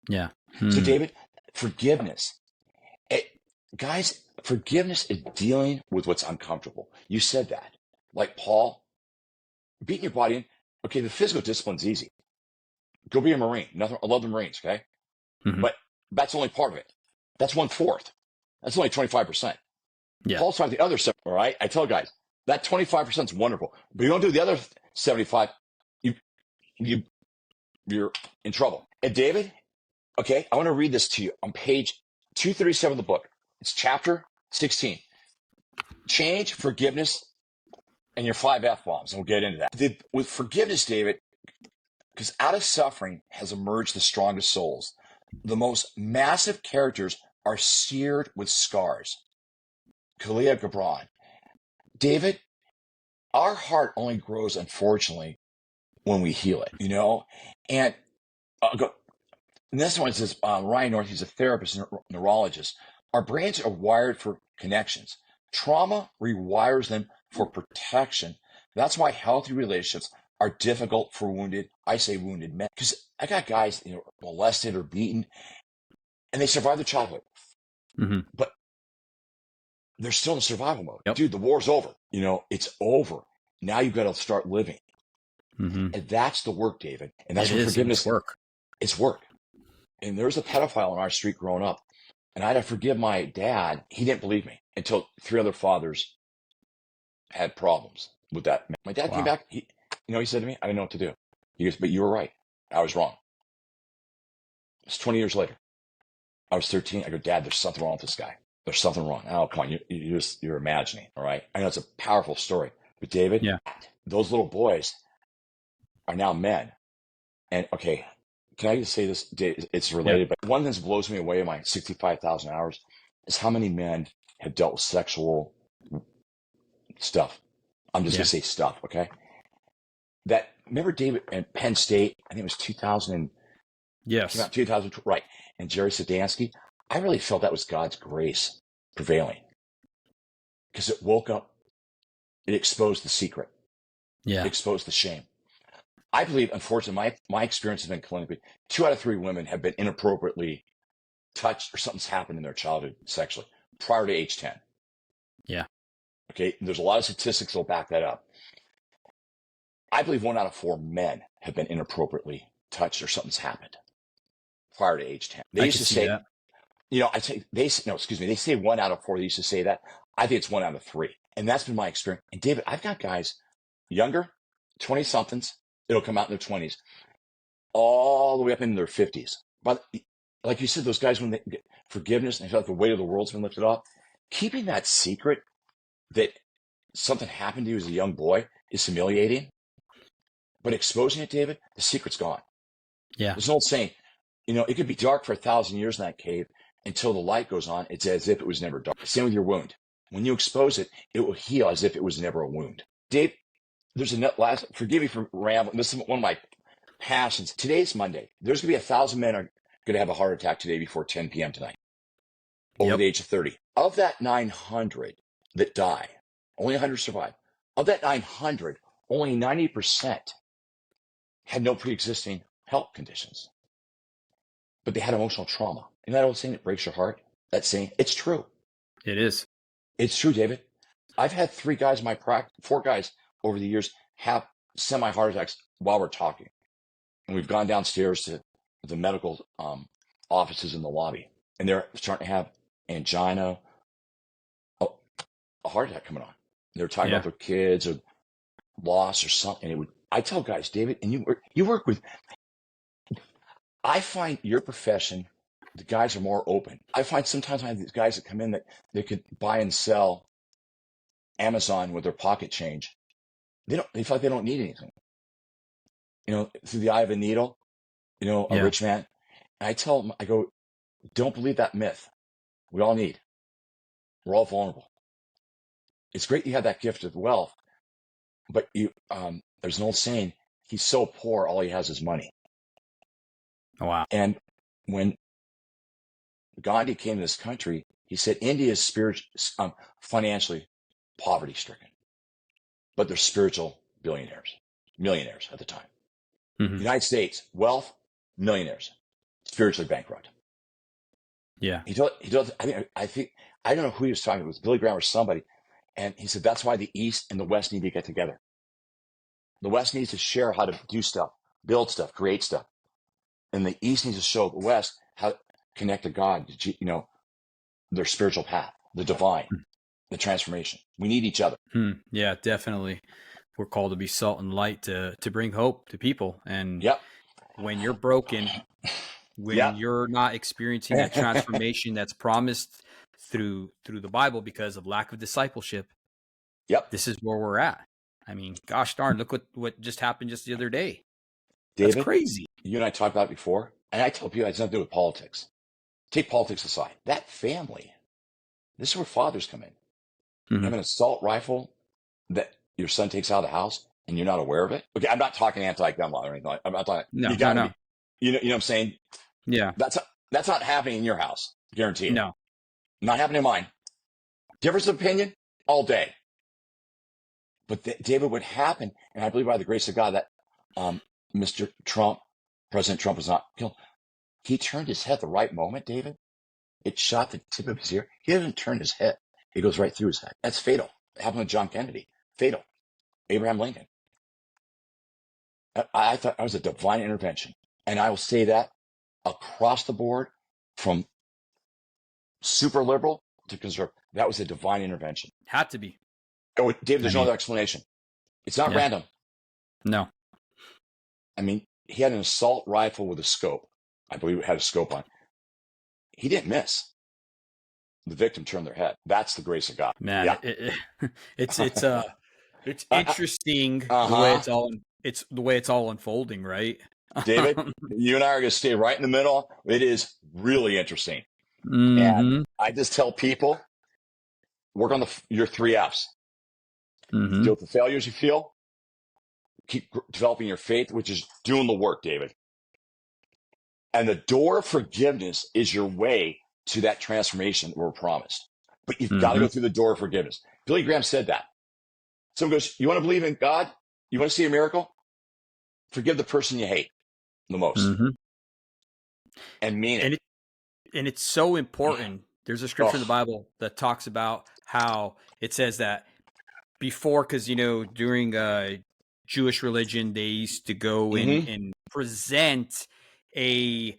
Speaker 1: Yeah.
Speaker 2: So David, forgiveness. Guys, forgiveness is dealing with what's uncomfortable. You said that. Like Paul, beating your body in. Okay, the physical discipline's easy. Go be a Marine. I love the Marines, okay? But that's only part of it. That's 1/4. That's only 25%.
Speaker 1: Yeah.
Speaker 2: Paul's talking the other stuff, all right? I tell guys, that 25% is wonderful. But you don't do the other 75, you're in trouble. And David, okay, I want to read this to you on page 237 of the book. It's chapter 16. Change, forgiveness, and your 5 F-bombs. We'll get into that. With forgiveness, David, because out of suffering has emerged the strongest souls. The most massive characters are seared with scars. Khalil Gibran. David, our heart only grows, unfortunately, when we heal it, And this one says, Ryan North, he's a therapist and neurologist. Our brains are wired for connections. Trauma rewires them for protection. That's why healthy relationships are difficult for wounded men. Because I got guys, molested or beaten, and they survive their childhood. But they're still in survival mode.
Speaker 1: Yep.
Speaker 2: Dude, the war's over. It's over. Now you've got to start living. And that's the work, David. And that's what forgiveness is.
Speaker 1: Work.
Speaker 2: It's work. And there was a pedophile on our street growing up. And I had to forgive my dad. He didn't believe me until 3 other fathers had problems with that. My dad came back. He said to me, I didn't know what to do. He goes, but you were right. I was wrong. It's 20 years later. I was 13. I go, Dad, there's something wrong with this guy. There's something wrong. Oh, come on. You're imagining. All right. I know it's a powerful story. But David, those little boys are now men. And okay, can I just say this? It's related, but one thing that blows me away in my 65,000 hours is how many men have dealt with sexual stuff. I'm just going to say stuff, okay? Remember David at Penn State? I think it was 2000.
Speaker 1: Yes.
Speaker 2: Came out 2000, right. And Jerry Sadansky. I really felt that was God's grace prevailing because it woke up, it exposed the secret.
Speaker 1: Yeah.
Speaker 2: It exposed the shame. I believe, unfortunately, my experience has been clinically, 2 out of 3 women have been inappropriately touched or something's happened in their childhood sexually prior to age 10.
Speaker 1: Yeah.
Speaker 2: Okay. And there's a lot of statistics that will back that up. I believe 1 out of 4 men have been inappropriately touched or something's happened prior to age 10. They used to say,
Speaker 1: that.
Speaker 2: They say 1 out of 4. They used to say that. I think it's 1 out of 3. And that's been my experience. And David, I've got guys younger, 20 somethings, it'll come out in their 20s, all the way up into their 50s. But like you said, those guys, when they get forgiveness and they feel like the weight of the world's been lifted off, keeping that secret that something happened to you as a young boy is humiliating. But exposing it, David, the secret's gone.
Speaker 1: Yeah.
Speaker 2: There's an old saying, it could be dark for 1,000 years in that cave until the light goes on. It's as if it was never dark. Same with your wound. When you expose it, it will heal as if it was never a wound. Dave, forgive me for rambling. This is one of my passions. Today's Monday. There's going to be 1,000 men are going to have a heart attack today before 10 p.m. tonight, over the age of 30. Of that 900 that die, only 100 survive. Of that 900, only 90% had no pre-existing health conditions, but they had emotional trauma. And that old saying that breaks your heart, that saying, it's true.
Speaker 1: It is.
Speaker 2: It's true, David. I've had 4 guys over the years have semi-heart attacks while we're talking. And we've gone downstairs to the medical offices in the lobby, and they're starting to have angina, a heart attack coming on. They're talking about their kids or loss or something. I tell guys, David, and you work with, I find your profession, the guys are more open. I find sometimes I have these guys that come in that they could buy and sell Amazon with their pocket change. They feel like they don't need anything. Through the eye of a needle, a rich man. And I tell them, I go, don't believe that myth. We all need. We're all vulnerable. It's great you have that gift of wealth, but there's an old saying, he's so poor, all he has is money.
Speaker 1: Oh, wow.
Speaker 2: And when Gandhi came to this country, he said India is financially poverty-stricken, but they're spiritual millionaires at the time. Mm-hmm. United States, wealth, millionaires, spiritually bankrupt.
Speaker 1: Yeah.
Speaker 2: He told. I think I don't know who he was talking to. It was Billy Graham or somebody, and he said that's why the East and the West need to get together. The West needs to share how to do stuff, build stuff, create stuff, and the East needs to show the West how to connect to God. Their spiritual path, the divine, the transformation. We need each other.
Speaker 1: Yeah, definitely. We're called to be salt and light to bring hope to people. And when you're broken, when you're not experiencing that transformation that's promised through the Bible because of lack of discipleship, this is where we're at. I mean, gosh darn, look what just happened just the other day. David, that's crazy.
Speaker 2: You and I talked about it before, and I tell people it has nothing to do with politics. Take politics aside. That family, this is where fathers come in. Mm-hmm. You have an assault rifle that your son takes out of the house and you're not aware of it. Okay, I'm not talking anti-gun law or anything like that. I'm not talking.
Speaker 1: No.
Speaker 2: You know what I'm saying?
Speaker 1: Yeah.
Speaker 2: That's not happening in your house. Guarantee it.
Speaker 1: No.
Speaker 2: Not happening in mine. Difference of opinion all day. But David, what happened, and I believe by the grace of God that President Trump was not killed. He turned his head at the right moment, David. It shot the tip of his ear. He didn't turn his head. It goes right through his head. That's fatal. It happened with John Kennedy. Fatal. Abraham Lincoln. I thought that was a divine intervention. And I will say that across the board, from super liberal to conservative, that was a divine intervention.
Speaker 1: Had to be.
Speaker 2: Oh, David, there's no other explanation. It's not random.
Speaker 1: No.
Speaker 2: I mean, he had an assault rifle with a scope. I believe it had a scope on. He didn't miss. The victim turned their head. That's the grace of God.
Speaker 1: Man, it's interesting the way it's all it's the way it's all unfolding, right?
Speaker 2: David, you and I are going to stay right in the middle. It is really interesting. And
Speaker 1: Mm-hmm.
Speaker 2: I just tell people, work on your 3 Fs.
Speaker 1: Mm-hmm.
Speaker 2: Deal with the failures you feel. Keep developing your faith, which is doing the work, David. And the door of forgiveness is your way to that transformation that we're promised. But you've got to
Speaker 1: Mm-hmm.
Speaker 2: go through the door of forgiveness. Billy Graham said that. Someone goes, you want to believe in God? You want to see a miracle? Forgive the person you hate the most.
Speaker 1: Mm-hmm.
Speaker 2: And mean it.
Speaker 1: And it's so important. There's a scripture in the Bible that talks about how it says that before, because, during Jewish religion, they used to go and present an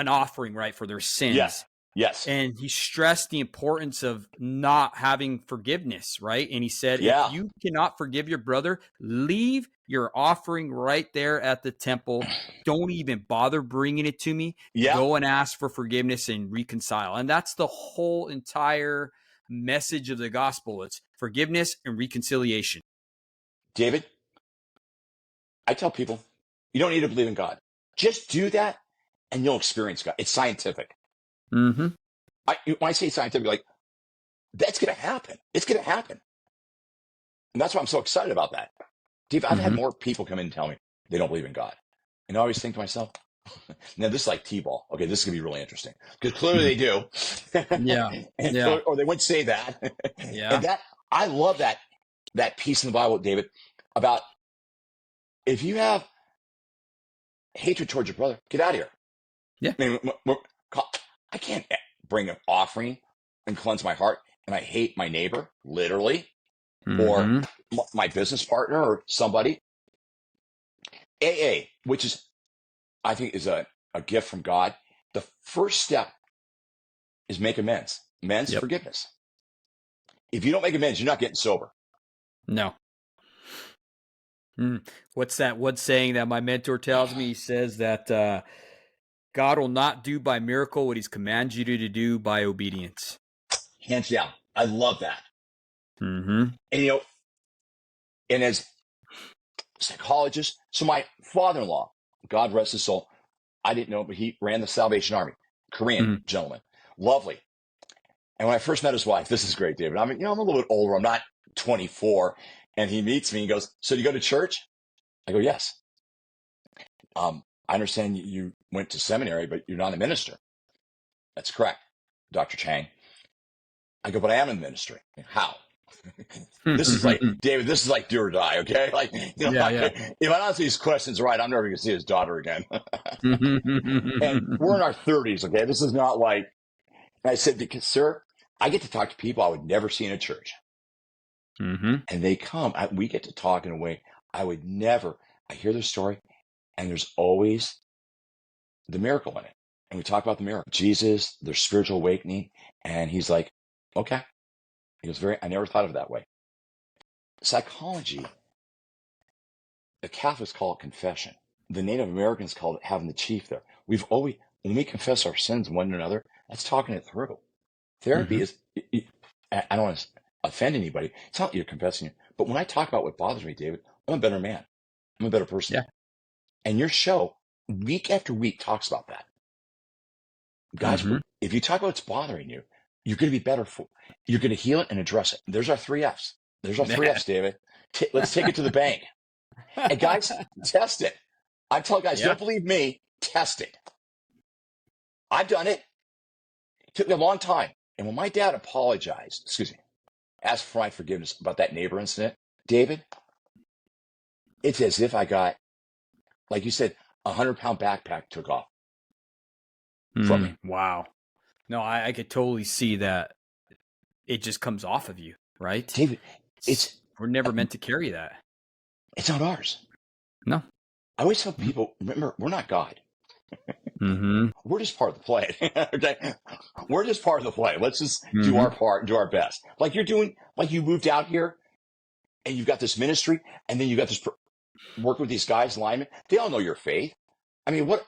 Speaker 1: offering, right, for their sins.
Speaker 2: Yes.
Speaker 1: And he stressed the importance of not having forgiveness, right? And he said, if you cannot forgive your brother, leave your offering right there at the temple. Don't even bother bringing it to me.
Speaker 2: Yeah.
Speaker 1: Go and ask for forgiveness and reconcile. And that's the whole entire message of the gospel. It's forgiveness and reconciliation.
Speaker 2: David, I tell people, you don't need to believe in God. Just do that and you'll experience God. It's scientific.
Speaker 1: Mm-hmm.
Speaker 2: When I say scientific, like, that's going to happen. It's going to happen. And that's why I'm so excited about that. Dave, I've had more people come in and tell me they don't believe in God. And I always think to myself, now this is like T-ball. Okay, this is going to be really interesting. Because clearly they do.
Speaker 1: Yeah.
Speaker 2: Or they wouldn't say that.
Speaker 1: Yeah.
Speaker 2: And I love that piece in the Bible, David, about if you have hatred towards your brother, get out of here.
Speaker 1: Yeah.
Speaker 2: I can't bring an offering and cleanse my heart, and I hate my neighbor, literally, or my business partner or somebody. AA, which is, I think, is a gift from God. The first step is make amends. Amends, forgiveness. If you don't make amends, you're not getting sober.
Speaker 1: No. What's that one saying that my mentor tells me? He says that God will not do by miracle what he's commanded you to do by obedience.
Speaker 2: Hands down. I love that.
Speaker 1: Mm-hmm.
Speaker 2: And, and as psychologist, so my father-in-law, God rest his soul, I didn't know, but he ran the Salvation Army. Korean gentleman. Lovely. And when I first met his wife, this is great, David. I'm a little bit older. I'm not 24. And he meets me and goes, so do you go to church? I go, yes. I understand you went to seminary, but you're not a minister. That's correct, Dr. Chang. I go, but I am in the ministry. How? This is like, David, this is like do or die, okay? Like, if I don't answer these questions right, I'm never going to see his daughter again. And we're in our 30s, okay? This is not like, I said, because, sir, I get to talk to people I would never see in a church. And they come, we get to talk in a way I would never. I hear their story, and there's always the miracle in it. And we talk about the miracle. Jesus, their spiritual awakening. And he's like, okay. He goes, I never thought of it that way. Psychology, the Catholics call it confession. The Native Americans call it having the chief there. We've always, when we confess our sins one another, that's talking it through. Therapy is, I don't want to offend anybody. It's not you're confessing it. But when I talk about what bothers me, David, I'm a better man. I'm a better person.
Speaker 1: Yeah.
Speaker 2: And your show, week after week, talks about that. Guys, if you talk about what's bothering you, you're going to be better you're going to heal it and address it. There's our 3Fs. There's our 3Fs, David. Let's take it to the bank. And guys, test it. I tell guys, don't believe me, test it. I've done it. It took me a long time. And when my dad asked for my forgiveness about that neighbor incident, David, it's as if I got, like you said, 100-pound backpack took off from me.
Speaker 1: Wow. No, I could totally see that. It just comes off of you, right?
Speaker 2: David,
Speaker 1: we're never meant to carry that.
Speaker 2: It's not ours.
Speaker 1: No.
Speaker 2: I always tell people, remember, we're not God. We're just part of the play. Okay, we're just part of the play. Let's just do our part, do our best. Like you're doing, like you moved out here, and you've got this ministry, and then you got this work with these guys, linemen. They all know your faith. I mean, what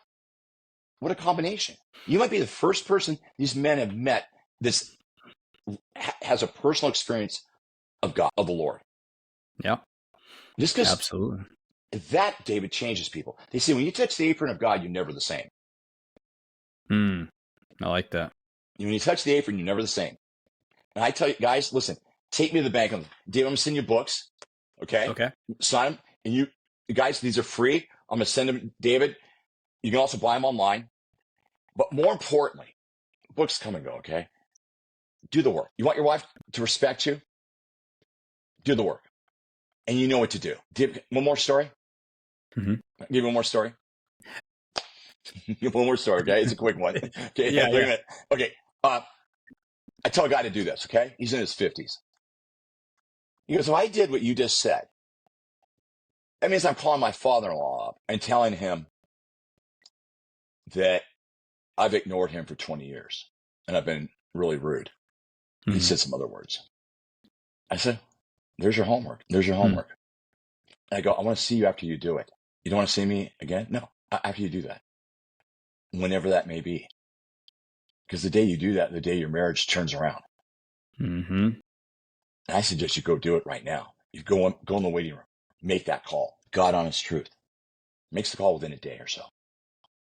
Speaker 2: a combination! You might be the first person these men have met. This has a personal experience of God, of the Lord.
Speaker 1: Yeah,
Speaker 2: Just because
Speaker 1: absolutely.
Speaker 2: That, David, changes people. They say when you touch the apron of God, you're never the same.
Speaker 1: I like that.
Speaker 2: When you touch the apron, you're never the same. And I tell you, guys, listen, take me to the bank. David, I'm going to send you books. Okay? Sign them. And you guys, these are free. I'm going to send them, David. You can also buy them online. But more importantly, books come and go, okay? Do the work. You want your wife to respect you? Do the work. And you know what to do. One more story?
Speaker 1: Mm-hmm.
Speaker 2: Give you one more story? One more story, okay? It's a quick one. Okay,
Speaker 1: yeah.
Speaker 2: Wait a minute. Okay. I tell a guy to do this, okay? He's in his 50s. He goes, if I did what you just said, that means I'm calling my father-in-law up and telling him that I've ignored him for 20 years and I've been really rude. Mm-hmm. He said some other words. I said, there's your homework. There's your homework. And I go, I want to see you after you do it. You don't want to see me again? No, after you do that. Whenever that may be. Because the day you do that, the day your marriage turns around.
Speaker 1: Mm-hmm.
Speaker 2: And I suggest you go do it right now. You go in the waiting room. Make that call. God honest truth. Makes the call within a day or so.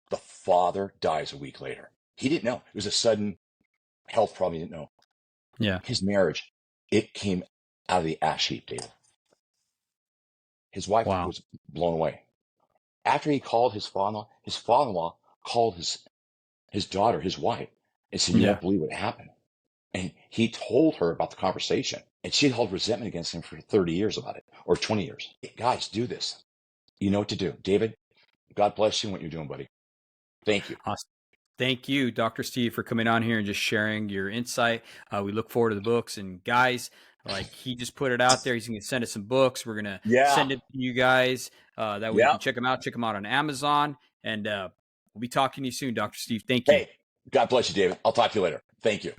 Speaker 2: The father dies a week later. He didn't know. It was a sudden health problem. He didn't know.
Speaker 1: Yeah.
Speaker 2: His marriage, it came out of the ash heap, David. His wife was blown away. After he called his father-in-law called his daughter, his wife, and said, you won't believe what happened. And he told her about the conversation. And she held resentment against him for 30 years about it, or 20 years. Hey, guys, do this. You know what to do. David, God bless you in what you're doing, buddy. Thank you.
Speaker 1: Awesome. Thank you, Dr. Steve, for coming on here and just sharing your insight. We look forward to the books. And guys, like he just put it out there, he's going to send us some books. We're going to send it to you guys. That way you can check them out. Check them out on Amazon. And we'll be talking to you soon, Dr. Steve. Thank you.
Speaker 2: Hey, God bless you, David. I'll talk to you later. Thank you.